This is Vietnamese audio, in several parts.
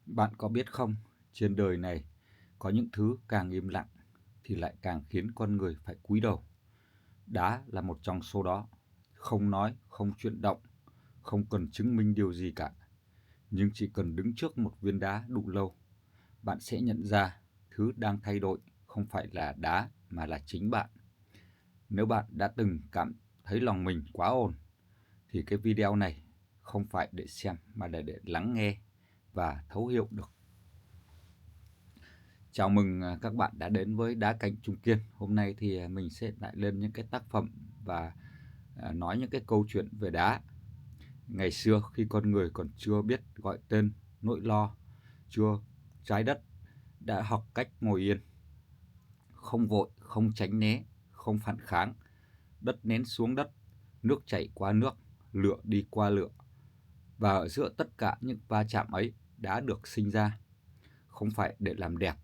Bạn có biết không, trên đời này có những thứ càng im lặng thì lại càng khiến con người phải cúi đầu. Đá là một trong số đó, không nói, không chuyển động, không cần chứng minh điều gì cả. Nhưng chỉ cần đứng trước một viên đá đủ lâu, bạn sẽ nhận ra thứ đang thay đổi không phải là đá mà là chính bạn. Nếu bạn đã từng cảm thấy lòng mình quá ồn, thì cái video này không phải để xem mà là để lắng nghe và thấu hiểu được. Chào mừng các bạn đã đến với Đá Cạnh Trung Kiên. Hôm nay thì mình sẽ lại lên những cái tác phẩm và nói những cái câu chuyện về đá. Ngày xưa khi con người còn chưa biết gọi tên nỗi lo, chưa trái đất đã học cách ngồi yên, không vội, không tránh né, không phản kháng, đất nén xuống đất, nước chảy qua nước, lửa đi qua lửa. Và ở giữa tất cả những va chạm ấy, đá được sinh ra, không phải để làm đẹp,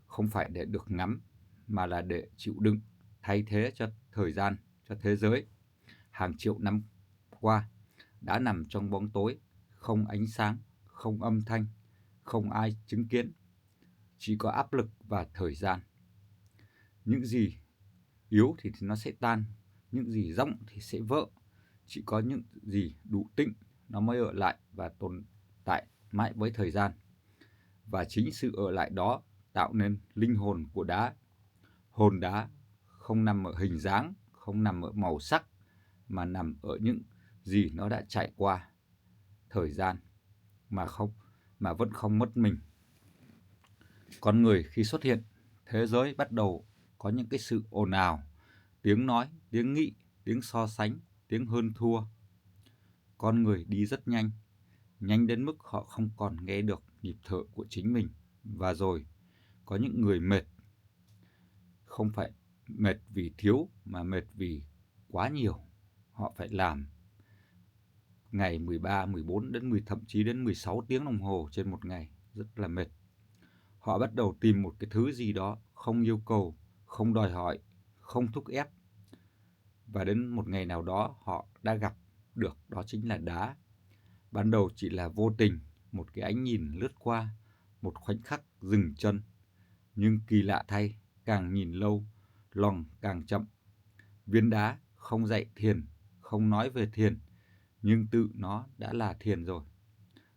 không phải để được ngắm, mà là để chịu đựng, thay thế cho thời gian, cho thế giới. Hàng triệu năm qua, đã nằm trong bóng tối, không ánh sáng, không âm thanh, không ai chứng kiến, chỉ có áp lực và thời gian. Những gì yếu thì nó sẽ tan, những gì rỗng thì sẽ vỡ. Chỉ có những gì đủ tĩnh nó mới ở lại và tồn tại mãi với thời gian. Và chính sự ở lại đó tạo nên linh hồn của đá. Hồn đá không nằm ở hình dáng, không nằm ở màu sắc, mà nằm ở những gì nó đã trải qua thời gian mà vẫn không mất mình. Con người khi xuất hiện, thế giới bắt đầu có những cái sự ồn ào, tiếng nói, tiếng nghĩ, tiếng so sánh, tiếng hơn thua. Con người đi rất nhanh, nhanh đến mức họ không còn nghe được nhịp thở của chính mình. Và rồi có những người mệt, không phải mệt vì thiếu mà mệt vì quá nhiều. Họ phải làm ngày 13, 14 đến 10, thậm chí đến 16 tiếng đồng hồ trên một ngày, rất là mệt. Họ bắt đầu tìm một cái thứ gì đó không yêu cầu, không đòi hỏi, không thúc ép. Và đến một ngày nào đó họ đã gặp được, đó chính là đá. Ban đầu chỉ là vô tình, một cái ánh nhìn lướt qua, một khoảnh khắc dừng chân. Nhưng kỳ lạ thay, càng nhìn lâu, lòng càng chậm. Viên đá không dạy thiền, không nói về thiền, nhưng tự nó đã là thiền rồi.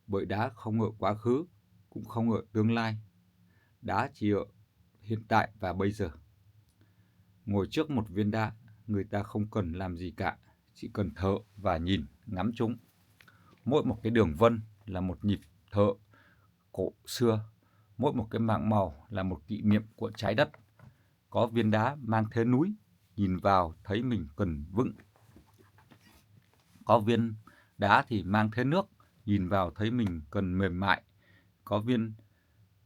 Bởi đá không ở quá khứ, cũng không ở tương lai. Đá chỉ ở hiện tại và bây giờ. Ngồi trước một viên đá, người ta không cần làm gì cả, chỉ cần thở và nhìn, ngắm chúng. Mỗi một cái đường vân là một nhịp thở cổ xưa, mỗi một cái mảng màu là một kỷ niệm của trái đất. Có viên đá mang thế núi, nhìn vào thấy mình cần vững. Có viên đá thì mang thế nước, nhìn vào thấy mình cần mềm mại. Có viên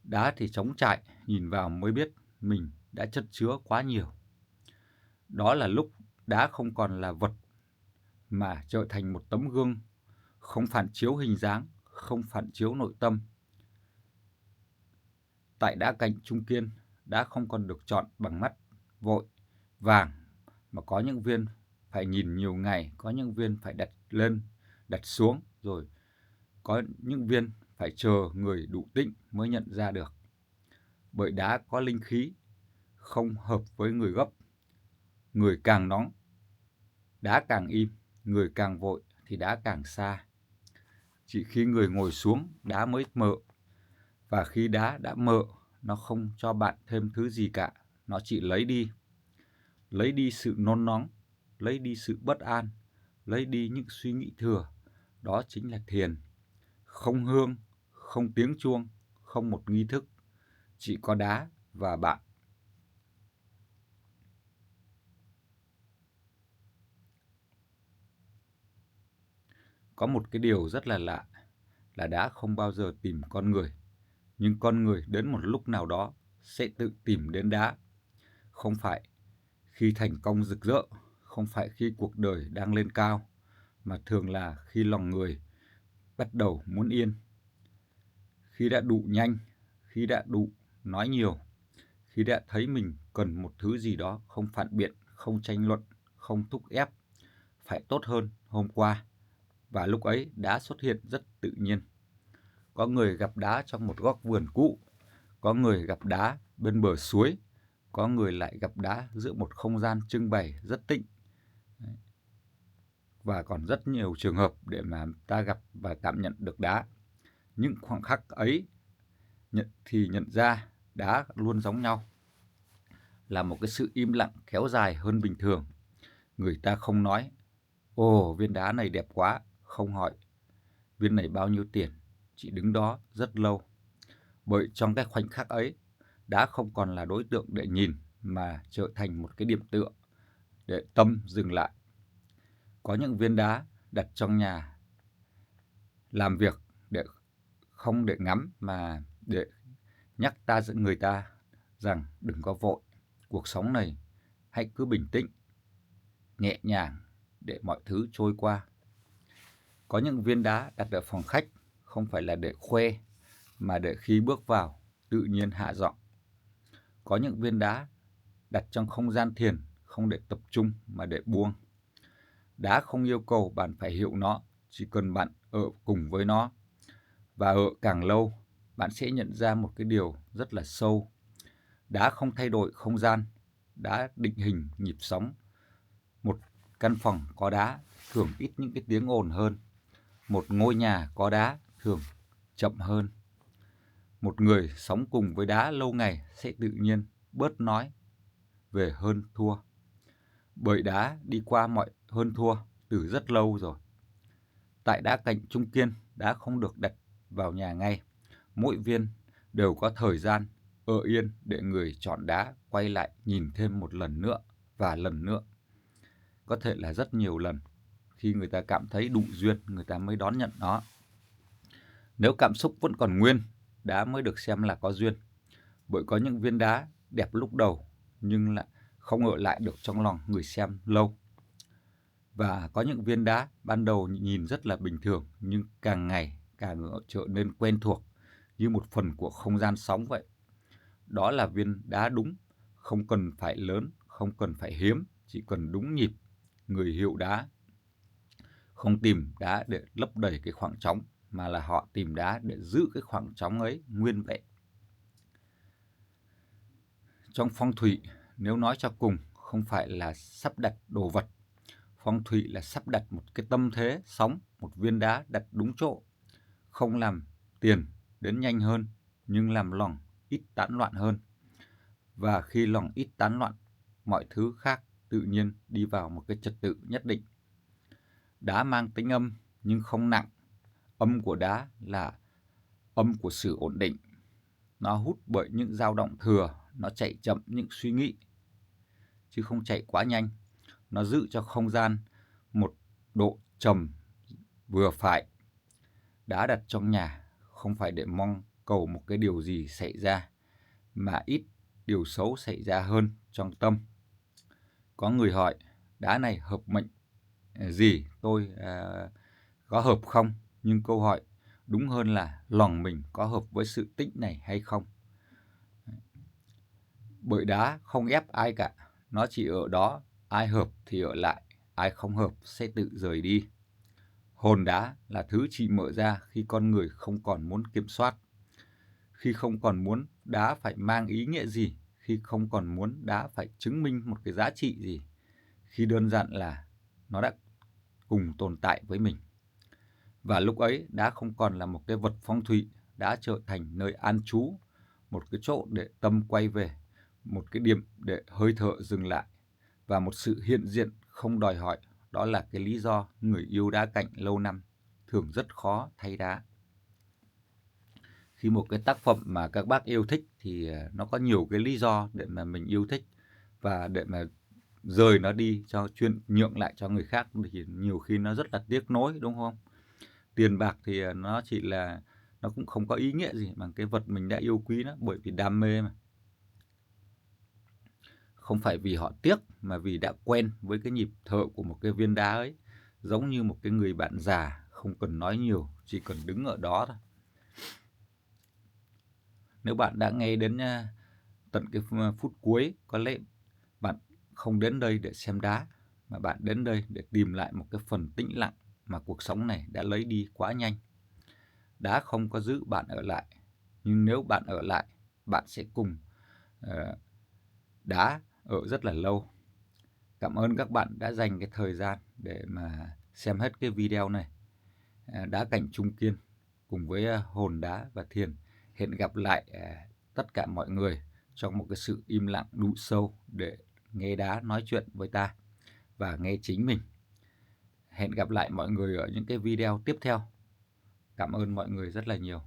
đá thì trống trải, nhìn vào mới biết mình đã chất chứa quá nhiều. Đó là lúc đá không còn là vật mà trở thành một tấm gương, không phản chiếu hình dáng, không phản chiếu nội tâm. Tại đá cạnh Trung Kiên, đá không còn được chọn bằng mắt vội vàng, mà có những viên phải nhìn nhiều ngày, có những viên phải đặt lên, đặt xuống, rồi có những viên phải chờ người đủ tĩnh mới nhận ra được. Bởi đá có linh khí, không hợp với người gấp. Người càng nóng, đá càng im, người càng vội thì đá càng xa. Chỉ khi người ngồi xuống, đá mới mờ. Và khi đá đã mờ, nó không cho bạn thêm thứ gì cả. Nó chỉ lấy đi sự nôn nóng, lấy đi sự bất an, lấy đi những suy nghĩ thừa. Đó chính là thiền. Không hương, không tiếng chuông, không một nghi thức, chỉ có đá và bạn. Có một cái điều rất là lạ, là đá không bao giờ tìm con người, nhưng con người đến một lúc nào đó sẽ tự tìm đến đá. Không phải khi thành công rực rỡ, không phải khi cuộc đời đang lên cao, mà thường là khi lòng người bắt đầu muốn yên. Khi đã đủ nhanh, khi đã đủ nói nhiều, khi đã thấy mình cần một thứ gì đó không phản biện, không tranh luận, không thúc ép, phải tốt hơn hôm qua. Và lúc ấy đã xuất hiện rất tự nhiên. có người gặp đá trong một góc vườn cũ, có người gặp đá bên bờ suối, có người lại gặp đá giữa một không gian trưng bày rất tĩnh. Và còn rất nhiều trường hợp để mà ta gặp và cảm nhận được đá. Những khoảnh khắc ấy thì nhận ra đá luôn giống nhau, là một cái sự im lặng kéo dài hơn bình thường. Người ta không nói, ồ viên đá này đẹp quá, không hỏi viên này bao nhiêu tiền, chỉ đứng đó rất lâu. Bởi trong cái khoảnh khắc ấy, đá không còn là đối tượng để nhìn mà trở thành một cái điểm tựa để tâm dừng lại. Có những viên đá đặt trong nhà làm việc không để ngắm mà để nhắc người ta rằng đừng có vội, cuộc sống này hãy cứ bình tĩnh, nhẹ nhàng để mọi thứ trôi qua. Có những viên đá đặt ở phòng khách không phải là để khoe mà để khi bước vào tự nhiên hạ giọng. Có những viên đá đặt trong không gian thiền không để tập trung mà để buông. Đá không yêu cầu bạn phải hiểu nó, chỉ cần bạn ở cùng với nó. Và ở càng lâu, bạn sẽ nhận ra một cái điều rất là sâu. Đá không thay đổi không gian, đá định hình nhịp sống. Một căn phòng có đá thường ít những cái tiếng ồn hơn. Một ngôi nhà có đá thường chậm hơn. Một người sống cùng với đá lâu ngày sẽ tự nhiên bớt nói về hơn thua. Bởi đá đi qua mọi hơn thua từ rất lâu rồi. Tại đá cạnh Trung Kiên, đá không được đặt vào nhà ngay. Mỗi viên đều có thời gian ở yên để người chọn đá quay lại nhìn thêm một lần nữa và lần nữa. Có thể là rất nhiều lần. Khi người ta cảm thấy đủ duyên, người ta mới đón nhận nó. Nếu cảm xúc vẫn còn nguyên, đá mới được xem là có duyên. Bởi có những viên đá đẹp lúc đầu nhưng lại không ở lại được trong lòng người xem lâu. Và có những viên đá ban đầu nhìn rất là bình thường nhưng càng ngày càng trở nên quen thuộc như một phần của không gian sống vậy. Đó là viên đá đúng, không cần phải lớn, không cần phải hiếm, chỉ cần đúng nhịp. Người hiểu đá không tìm đá để lấp đầy cái khoảng trống mà là họ tìm đá để giữ cái khoảng trống ấy nguyên vẹn. Trong phong thủy, nếu nói cho cùng, không phải là sắp đặt đồ vật. Phong thủy là sắp đặt một cái tâm thế sống, một viên đá đặt đúng chỗ. Không làm tiền đến nhanh hơn, nhưng làm lòng ít tán loạn hơn. Và khi lòng ít tán loạn, mọi thứ khác tự nhiên đi vào một cái trật tự nhất định. Đá mang tính âm nhưng không nặng. Âm của đá là âm của sự ổn định. Nó hút bởi những dao động thừa, nó chạy chậm những suy nghĩ, chứ không chạy quá nhanh. Nó giữ cho không gian một độ trầm vừa phải. Đá đặt trong nhà không phải để mong cầu một cái điều gì xảy ra, mà ít điều xấu xảy ra hơn trong tâm. Có người hỏi, đá này hợp mệnh gì, tôi có hợp không? Nhưng câu hỏi đúng hơn là lòng mình có hợp với sự tĩnh này hay không? Bởi đá không ép ai cả, nó chỉ ở đó, ai hợp thì ở lại, ai không hợp sẽ tự rời đi. Hồn đá là thứ chỉ mở ra khi con người không còn muốn kiểm soát, khi không còn muốn đá phải mang ý nghĩa gì, khi không còn muốn đá phải chứng minh một cái giá trị gì, khi đơn giản là nó đã cùng tồn tại với mình. Và lúc ấy đá không còn là một cái vật phong thủy, đã trở thành nơi an trú, một cái chỗ để tâm quay về, một cái điểm để hơi thở dừng lại, và một sự hiện diện không đòi hỏi. Đó là cái lý do người yêu đá cạnh lâu năm thường rất khó thay đá. Khi một cái tác phẩm mà các bác yêu thích thì nó có nhiều cái lý do để mà mình yêu thích, và để mà rời nó đi cho nhượng lại cho người khác thì nhiều khi nó rất là tiếc nối, đúng không? Tiền bạc thì nó chỉ là, nó cũng không có ý nghĩa gì bằng cái vật mình đã yêu quý nó, bởi vì đam mê mà. Không phải vì họ tiếc mà vì đã quen với cái nhịp thở của một cái viên đá ấy, giống như một cái người bạn già, không cần nói nhiều, chỉ cần đứng ở đó thôi. Nếu bạn đã nghe đến tận cái phút cuối, có lẽ bạn không đến đây để xem đá, mà bạn đến đây để tìm lại một cái phần tĩnh lặng mà cuộc sống này đã lấy đi quá nhanh. đá không có giữ bạn ở lại, nhưng nếu bạn ở lại, bạn sẽ cùng, ờ, đá ở rất là lâu. Cảm ơn các bạn đã dành cái thời gian để mà xem hết cái video này. Đá cảnh Trung Kiên cùng với, hồn đá và thiền. Hẹn gặp lại, tất cả mọi người trong một cái sự im lặng đủ sâu để nghe đá nói chuyện với ta và nghe chính mình. Hẹn gặp lại mọi người ở những cái video tiếp theo. Cảm ơn mọi người rất là nhiều.